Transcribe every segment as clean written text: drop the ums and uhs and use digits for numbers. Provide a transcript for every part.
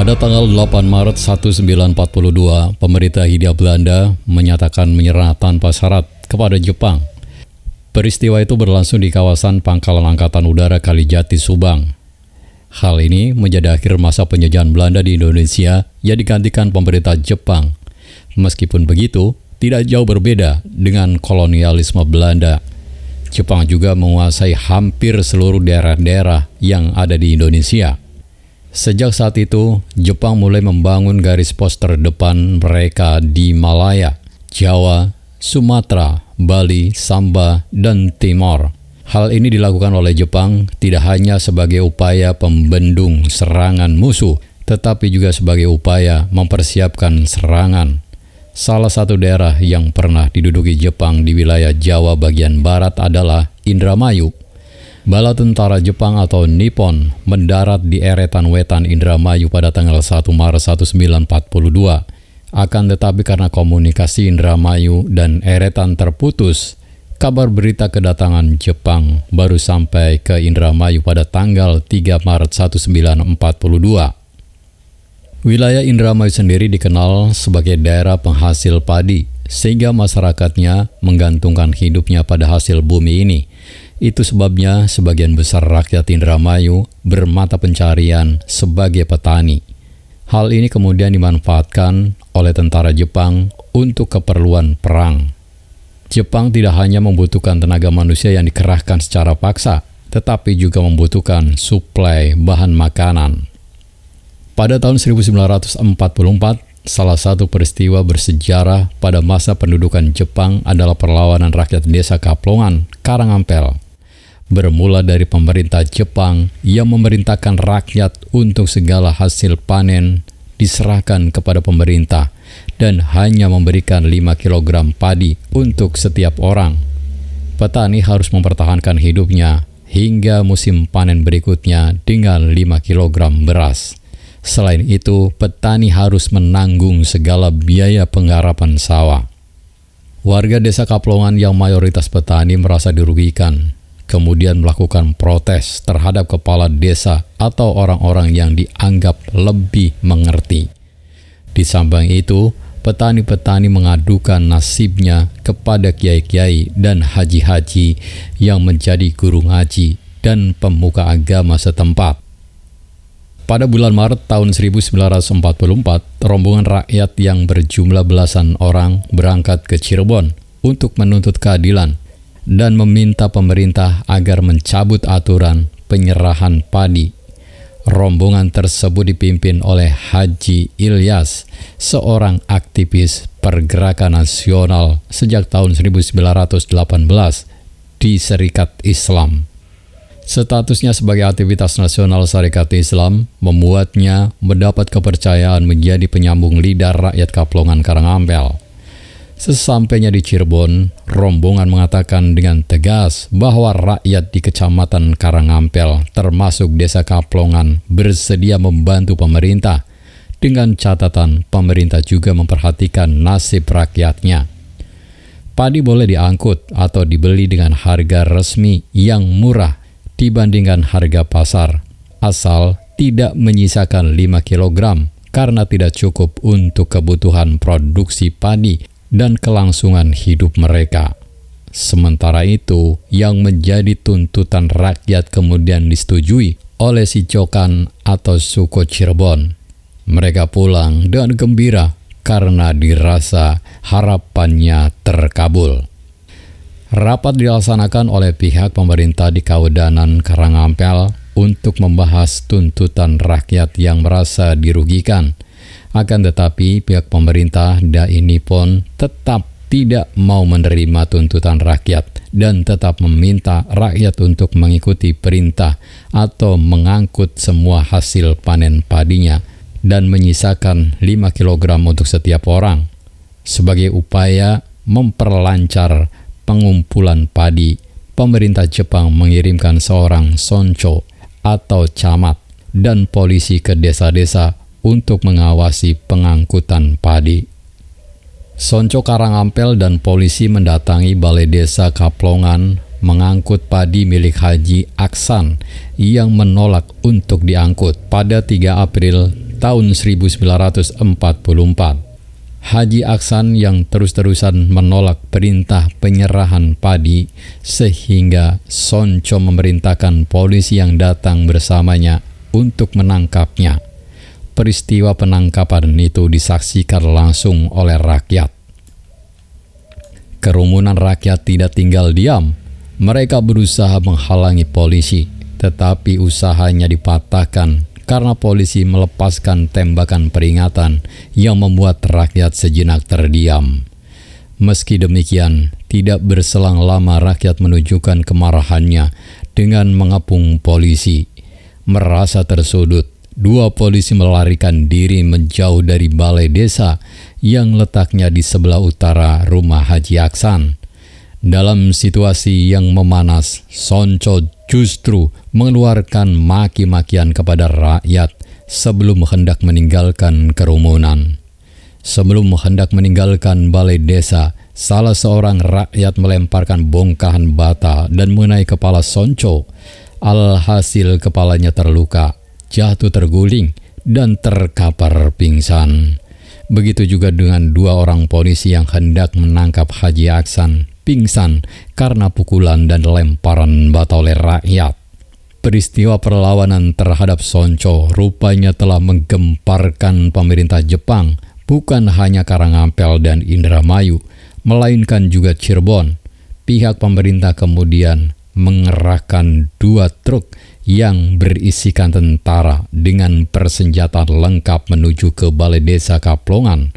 Pada tanggal 8 Maret 1942, pemerintah Hindia Belanda menyatakan menyerah tanpa syarat kepada Jepang. Peristiwa itu berlangsung di kawasan Pangkalan Angkatan Udara Kalijati, Subang. Hal ini menjadi akhir masa penjajahan Belanda di Indonesia yang digantikan pemerintah Jepang. Meskipun begitu, tidak jauh berbeda dengan kolonialisme Belanda. Jepang juga menguasai hampir seluruh daerah-daerah yang ada di Indonesia. Sejak saat itu, Jepang mulai membangun garis pos terdepan mereka di Malaya, Jawa, Sumatera, Bali, Samba, dan Timor. Hal ini dilakukan oleh Jepang tidak hanya sebagai upaya pembendung serangan musuh, tetapi juga sebagai upaya mempersiapkan serangan. Salah satu daerah yang pernah diduduki Jepang di wilayah Jawa bagian barat adalah Indramayu. Bala tentara Jepang atau Nippon mendarat di eretan wetan Indramayu pada tanggal 1 Maret 1942. Akan tetapi karena komunikasi Indramayu dan eretan terputus, kabar berita kedatangan Jepang baru sampai ke Indramayu pada tanggal 3 Maret 1942. Wilayah Indramayu sendiri dikenal sebagai daerah penghasil padi, sehingga masyarakatnya menggantungkan hidupnya pada hasil bumi ini. Itu sebabnya sebagian besar rakyat Indramayu bermata pencarian sebagai petani. Hal ini kemudian dimanfaatkan oleh tentara Jepang untuk keperluan perang. Jepang tidak hanya membutuhkan tenaga manusia yang dikerahkan secara paksa, tetapi juga membutuhkan suplai bahan makanan. Pada tahun 1944, salah satu peristiwa bersejarah pada masa pendudukan Jepang adalah perlawanan rakyat desa Kaplongan, Karangampel. Bermula dari pemerintah Jepang yang memerintahkan rakyat untuk segala hasil panen diserahkan kepada pemerintah dan hanya memberikan 5 kg padi untuk setiap orang. Petani harus mempertahankan hidupnya hingga musim panen berikutnya dengan 5 kg beras. Selain itu, petani harus menanggung segala biaya penggarapan sawah. Warga desa Kaplongan yang mayoritas petani merasa dirugikan, kemudian melakukan protes terhadap kepala desa atau orang-orang yang dianggap lebih mengerti. Di samping itu, petani-petani mengadukan nasibnya kepada kiai-kiai dan haji-haji yang menjadi guru ngaji dan pemuka agama setempat. Pada bulan Maret tahun 1944, rombongan rakyat yang berjumlah belasan orang berangkat ke Cirebon untuk menuntut keadilan dan meminta pemerintah agar mencabut aturan penyerahan padi. Rombongan tersebut dipimpin oleh Haji Ilyas, seorang aktivis pergerakan nasional sejak tahun 1918 di Serikat Islam. Statusnya sebagai aktivitas nasional Serikat Islam membuatnya mendapat kepercayaan menjadi penyambung lidah rakyat Kaplongan Karangampel. Sesampainya di Cirebon, rombongan mengatakan dengan tegas bahwa rakyat di Kecamatan Karangampel, termasuk Desa Kaplongan, bersedia membantu pemerintah, dengan catatan pemerintah juga memperhatikan nasib rakyatnya. Padi boleh diangkut atau dibeli dengan harga resmi yang murah dibandingkan harga pasar, asal tidak menyisakan 5 kg karena tidak cukup untuk kebutuhan produksi padi dan kelangsungan hidup mereka. Sementara itu, yang menjadi tuntutan rakyat kemudian disetujui oleh si Cokan atau suku Cirebon. Mereka pulang dengan gembira karena dirasa harapannya terkabul. Rapat dilaksanakan oleh pihak pemerintah di Kawedanan Karangampel untuk membahas tuntutan rakyat yang merasa dirugikan. Akan tetapi pihak pemerintah Dai Nippon tetap tidak mau menerima tuntutan rakyat dan tetap meminta rakyat untuk mengikuti perintah atau mengangkut semua hasil panen padinya dan menyisakan 5 kg untuk setiap orang. Sebagai upaya memperlancar pengumpulan padi, pemerintah Jepang mengirimkan seorang soncho atau camat dan polisi ke desa-desa untuk mengawasi pengangkutan padi. Sonco Karangampel dan polisi mendatangi balai desa Kaplongan mengangkut padi milik Haji Aksan yang menolak untuk diangkut. Pada 3 April tahun 1944. Haji Aksan yang terus-terusan menolak perintah penyerahan padi sehingga Sonco memerintahkan polisi yang datang bersamanya untuk menangkapnya. Peristiwa penangkapan itu disaksikan langsung oleh rakyat. Kerumunan rakyat tidak tinggal diam. Mereka berusaha menghalangi polisi, tetapi usahanya dipatahkan karena polisi melepaskan tembakan peringatan yang membuat rakyat sejenak terdiam. Meski demikian, tidak berselang lama rakyat menunjukkan kemarahannya dengan mengepung polisi. Merasa tersudut, dua polisi melarikan diri menjauh dari balai desa yang letaknya di sebelah utara rumah Haji Aksan. Dalam situasi yang memanas, Sonco justru mengeluarkan maki-makian kepada rakyat sebelum hendak meninggalkan kerumunan. Sebelum hendak meninggalkan balai desa, salah seorang rakyat melemparkan bongkahan bata dan mengenai kepala Sonco. Alhasil kepalanya terluka, jatuh terguling, dan terkapar pingsan. Begitu juga dengan dua orang polisi yang hendak menangkap Haji Aksan, pingsan karena pukulan dan lemparan bata oleh rakyat. Peristiwa perlawanan terhadap Sonco rupanya telah menggemparkan pemerintah Jepang, bukan hanya Karangampel dan Indramayu, melainkan juga Cirebon. Pihak pemerintah kemudian mengerahkan 2 truk yang berisikan tentara dengan persenjataan lengkap menuju ke balai desa Kaplongan.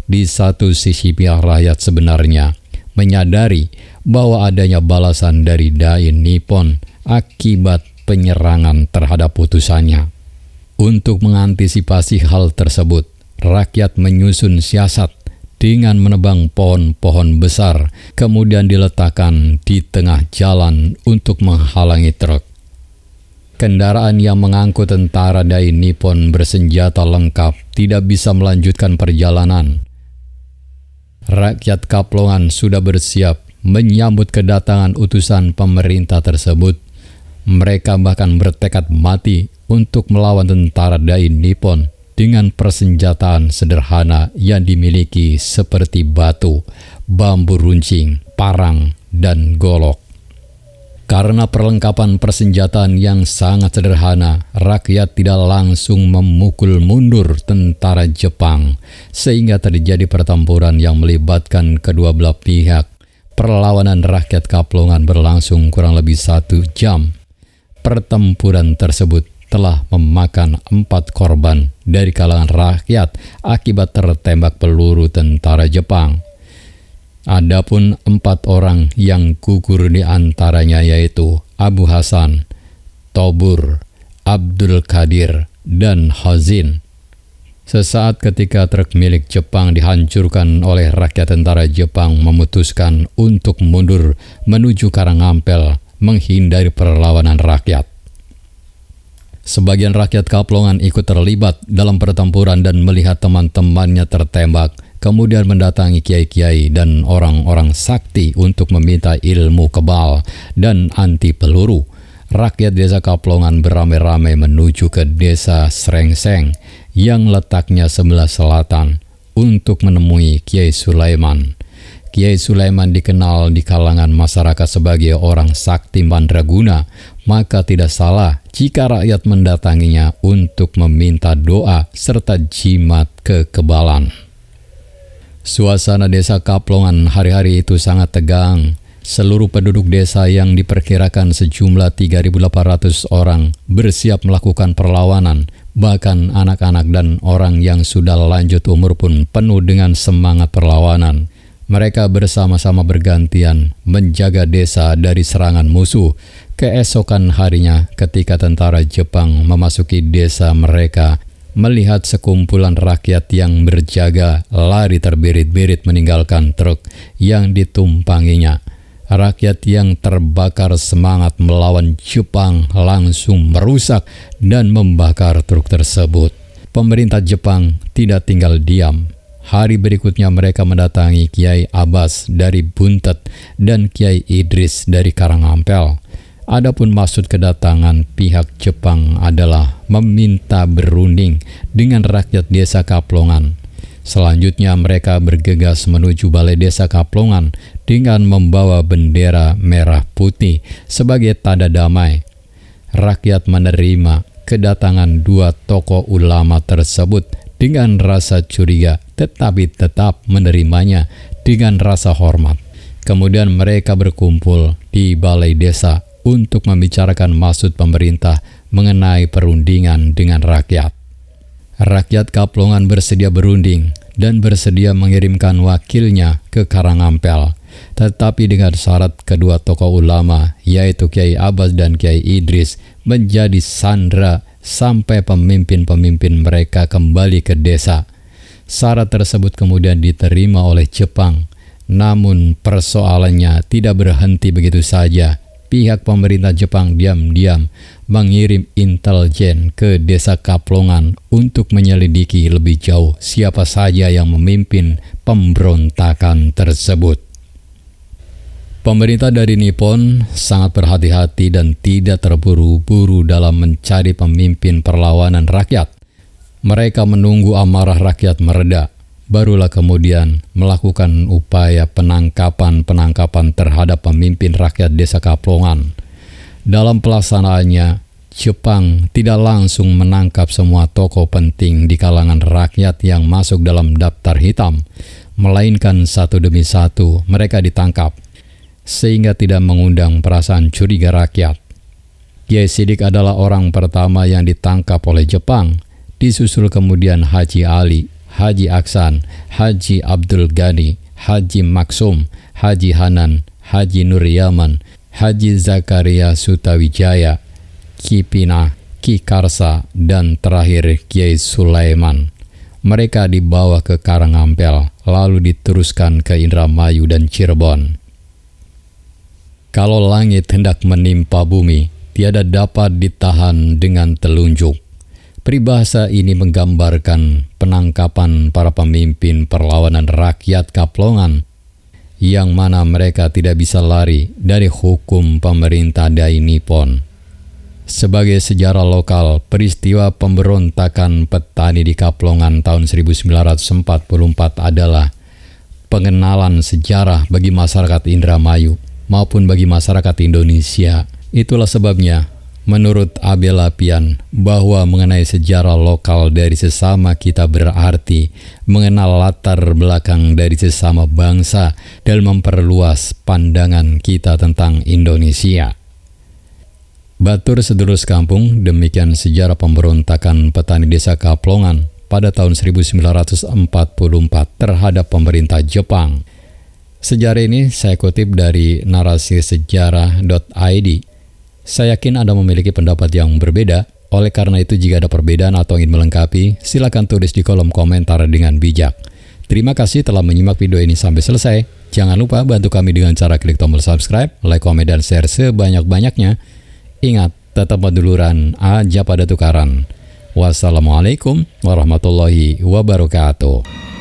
Di satu sisi pihak rakyat sebenarnya menyadari bahwa adanya balasan dari Dai Nippon akibat penyerangan terhadap putusannya. Untuk mengantisipasi hal tersebut, rakyat menyusun siasat dengan menebang pohon-pohon besar, kemudian diletakkan di tengah jalan untuk menghalangi truk. Kendaraan yang mengangkut tentara Dai Nippon bersenjata lengkap tidak bisa melanjutkan perjalanan. Rakyat Kaplongan sudah bersiap menyambut kedatangan utusan pemerintah tersebut. Mereka bahkan bertekad mati untuk melawan tentara Dai Nippon dengan persenjataan sederhana yang dimiliki seperti batu, bambu runcing, parang, dan golok. Karena perlengkapan persenjataan yang sangat sederhana, rakyat tidak langsung memukul mundur tentara Jepang, sehingga terjadi pertempuran yang melibatkan kedua belah pihak. Perlawanan rakyat Kaplongan berlangsung kurang lebih 1 jam. Pertempuran tersebut telah memakan 4 korban dari kalangan rakyat akibat tertembak peluru tentara Jepang. Adapun 4 orang yang gugur di antaranya yaitu Abu Hasan, Tobur, Abdul Qadir, dan Hazin. Sesaat ketika truk milik Jepang dihancurkan oleh rakyat, tentara Jepang memutuskan untuk mundur menuju Karangampel menghindari perlawanan rakyat. Sebagian rakyat Kaplongan ikut terlibat dalam pertempuran dan melihat teman-temannya tertembak, kemudian mendatangi kiai-kiai dan orang-orang sakti untuk meminta ilmu kebal dan anti peluru. Rakyat desa Kaplongan beramai-ramai menuju ke desa Srengseng yang letaknya sebelah selatan untuk menemui Kiai Sulaiman. Kiai Sulaiman dikenal di kalangan masyarakat sebagai orang sakti mandraguna, maka tidak salah jika rakyat mendatanginya untuk meminta doa serta jimat kekebalan. Suasana desa Kaplongan hari-hari itu sangat tegang. Seluruh penduduk desa yang diperkirakan sejumlah 3.800 orang bersiap melakukan perlawanan. Bahkan anak-anak dan orang yang sudah lanjut umur pun penuh dengan semangat perlawanan. Mereka bersama-sama bergantian menjaga desa dari serangan musuh. Keesokan harinya ketika tentara Jepang memasuki desa mereka, melihat sekumpulan rakyat yang berjaga lari terbirit-birit meninggalkan truk yang ditumpanginya. Rakyat yang terbakar semangat melawan Jepang langsung merusak dan membakar truk tersebut. Pemerintah Jepang tidak tinggal diam. Hari berikutnya mereka mendatangi Kiai Abbas dari Buntet dan Kiai Idris dari Karangampel. Adapun maksud kedatangan pihak Jepang adalah meminta berunding dengan rakyat desa Kaplongan. Selanjutnya mereka bergegas menuju balai desa Kaplongan dengan membawa bendera merah putih sebagai tanda damai. Rakyat menerima kedatangan dua tokoh ulama tersebut dengan rasa curiga, tetapi tetap menerimanya dengan rasa hormat. Kemudian mereka berkumpul di balai desa untuk membicarakan maksud pemerintah mengenai perundingan dengan rakyat. Rakyat Kaplongan bersedia berunding dan bersedia mengirimkan wakilnya ke Karangampel, tetapi dengan syarat kedua tokoh ulama, yaitu Kiai Abbas dan Kiai Idris, menjadi sandera sampai pemimpin-pemimpin mereka kembali ke desa. Syarat tersebut kemudian diterima oleh Jepang. Namun persoalannya tidak berhenti begitu saja. Pihak pemerintah Jepang diam-diam mengirim intelijen ke desa Kaplongan untuk menyelidiki lebih jauh siapa saja yang memimpin pemberontakan tersebut. Pemerintah dari Nippon sangat berhati-hati dan tidak terburu-buru dalam mencari pemimpin perlawanan rakyat. Mereka menunggu amarah rakyat mereda, barulah kemudian melakukan upaya penangkapan terhadap pemimpin rakyat desa Kaplongan. Dalam pelaksanaannya, Jepang tidak langsung menangkap semua tokoh penting di kalangan rakyat yang masuk dalam daftar hitam, melainkan satu demi satu mereka ditangkap, sehingga tidak mengundang perasaan curiga rakyat. Kiai Sidik adalah orang pertama yang ditangkap oleh Jepang, disusul kemudian Haji Ali, Haji Aksan, Haji Abdul Ghani, Haji Maksum, Haji Hanan, Haji Nur Yaman, Haji Zakaria Sutawijaya, Ki Pinah, Ki Karsa, dan terakhir Kiai Sulaiman. Mereka dibawa ke Karangampel, lalu diteruskan ke Indramayu dan Cirebon. Kalau langit hendak menimpa bumi, tiada dapat ditahan dengan telunjuk. Peribahasa ini menggambarkan penangkapan para pemimpin perlawanan rakyat Kaplongan, yang mana mereka tidak bisa lari dari hukum pemerintah Dai Nippon. Sebagai sejarah lokal, peristiwa pemberontakan petani di Kaplongan tahun 1944 adalah pengenalan sejarah bagi masyarakat Indramayu maupun bagi masyarakat Indonesia. Itulah sebabnya, menurut Abel Lapian, bahwa mengenai sejarah lokal dari sesama kita berarti mengenal latar belakang dari sesama bangsa dan memperluas pandangan kita tentang Indonesia. Batur sedulur sekampung, demikian sejarah pemberontakan petani desa Kaplongan pada tahun 1944 terhadap pemerintah Jepang. Sejarah ini saya kutip dari narasisejarah.id. Saya yakin Anda memiliki pendapat yang berbeda, oleh karena itu jika ada perbedaan atau ingin melengkapi, silakan tulis di kolom komentar dengan bijak. Terima kasih telah menyimak video ini sampai selesai. Jangan lupa bantu kami dengan cara klik tombol subscribe, like, komen, dan share sebanyak-banyaknya. Ingat, tetap penduluran aja pada tukaran. Wassalamualaikum warahmatullahi wabarakatuh.